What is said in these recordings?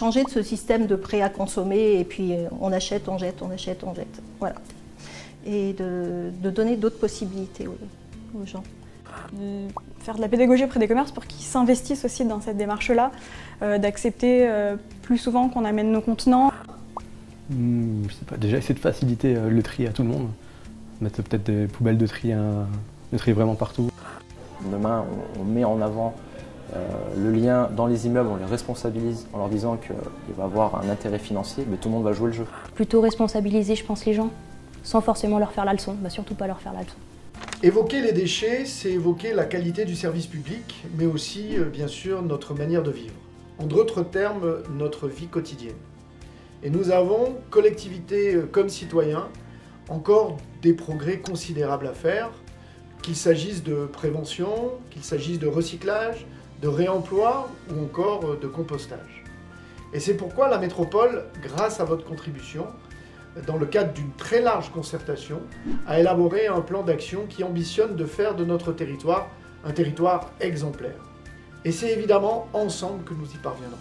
changer de ce système de prêt à consommer et puis on achète, on jette, on achète, on jette. Voilà. Et de donner d'autres possibilités aux gens. Faire de la pédagogie auprès des commerces pour qu'ils s'investissent aussi dans cette démarche-là, d'accepter plus souvent qu'on amène nos contenants. Je sais pas, déjà essayer de faciliter le tri à tout le monde, mettre peut-être des poubelles de tri vraiment partout. Demain, on met en avant le lien dans les immeubles, on les responsabilise en leur disant qu'il va avoir un intérêt financier, mais tout le monde va jouer le jeu. Plutôt responsabiliser, je pense, les gens, sans forcément leur faire la leçon, surtout pas leur faire la leçon. Évoquer les déchets, c'est évoquer la qualité du service public, mais aussi, bien sûr, notre manière de vivre. En d'autres termes, notre vie quotidienne. Et nous avons, collectivités comme citoyens, encore des progrès considérables à faire, qu'il s'agisse de prévention, qu'il s'agisse de recyclage, de réemploi ou encore de compostage. Et c'est pourquoi la métropole, grâce à votre contribution, dans le cadre d'une très large concertation, a élaboré un plan d'action qui ambitionne de faire de notre territoire un territoire exemplaire. Et c'est évidemment ensemble que nous y parviendrons.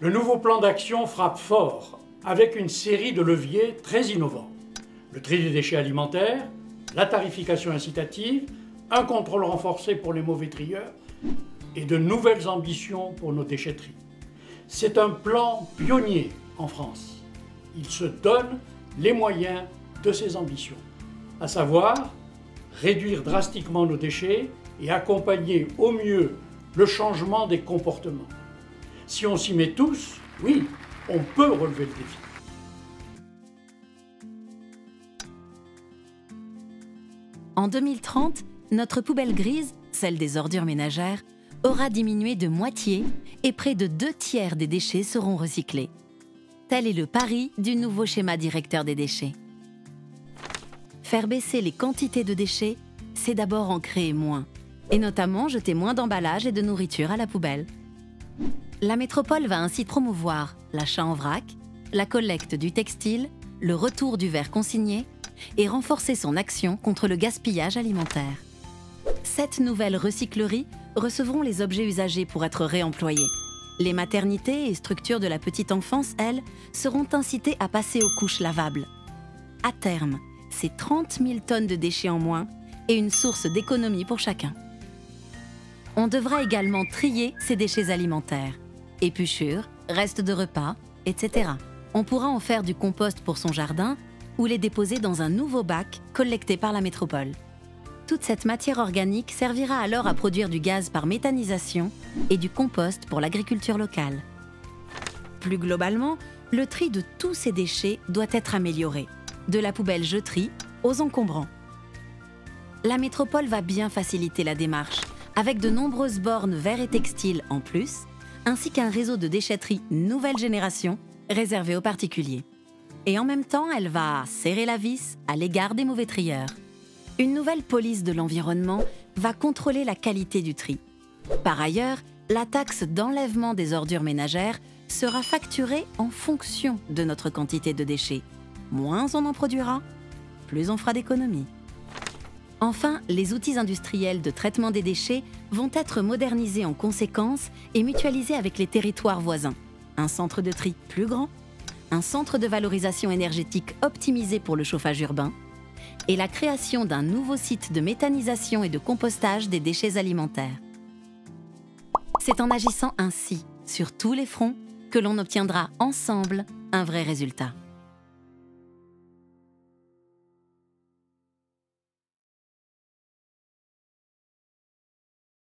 Le nouveau plan d'action frappe fort, avec une série de leviers très innovants. Le tri des déchets alimentaires, la tarification incitative, un contrôle renforcé pour les mauvais trieurs et de nouvelles ambitions pour nos déchetteries. C'est un plan pionnier en France. Il se donne les moyens de ses ambitions, à savoir réduire drastiquement nos déchets et accompagner au mieux le changement des comportements. Si on s'y met tous, oui, on peut relever le défi. En 2030, notre poubelle grise, celle des ordures ménagères, aura diminué de moitié et près de 2/3 des déchets seront recyclés. Tel est le pari du nouveau schéma directeur des déchets. Faire baisser les quantités de déchets, c'est d'abord en créer moins, et notamment jeter moins d'emballages et de nourriture à la poubelle. La métropole va ainsi promouvoir l'achat en vrac, la collecte du textile, le retour du verre consigné et renforcer son action contre le gaspillage alimentaire. 7 nouvelles recycleries recevront les objets usagés pour être réemployés. Les maternités et structures de la petite enfance, elles, seront incitées à passer aux couches lavables. À terme, c'est 30 000 tonnes de déchets en moins et une source d'économie pour chacun. On devra également trier ces déchets alimentaires. Épluchures, restes de repas, etc. On pourra en faire du compost pour son jardin ou les déposer dans un nouveau bac collecté par la métropole. Toute cette matière organique servira alors à produire du gaz par méthanisation et du compost pour l'agriculture locale. Plus globalement, le tri de tous ces déchets doit être amélioré, de la poubelle je-tri aux encombrants. La métropole va bien faciliter la démarche, avec de nombreuses bornes verre et textiles en plus, ainsi qu'un réseau de déchetterie nouvelle génération réservé aux particuliers. Et en même temps, elle va serrer la vis à l'égard des mauvais trieurs. Une nouvelle police de l'environnement va contrôler la qualité du tri. Par ailleurs, la taxe d'enlèvement des ordures ménagères sera facturée en fonction de notre quantité de déchets. Moins on en produira, plus on fera d'économies. Enfin, les outils industriels de traitement des déchets vont être modernisés en conséquence et mutualisés avec les territoires voisins. Un centre de tri plus grand, un centre de valorisation énergétique optimisé pour le chauffage urbain, et la création d'un nouveau site de méthanisation et de compostage des déchets alimentaires. C'est en agissant ainsi, sur tous les fronts, que l'on obtiendra ensemble un vrai résultat.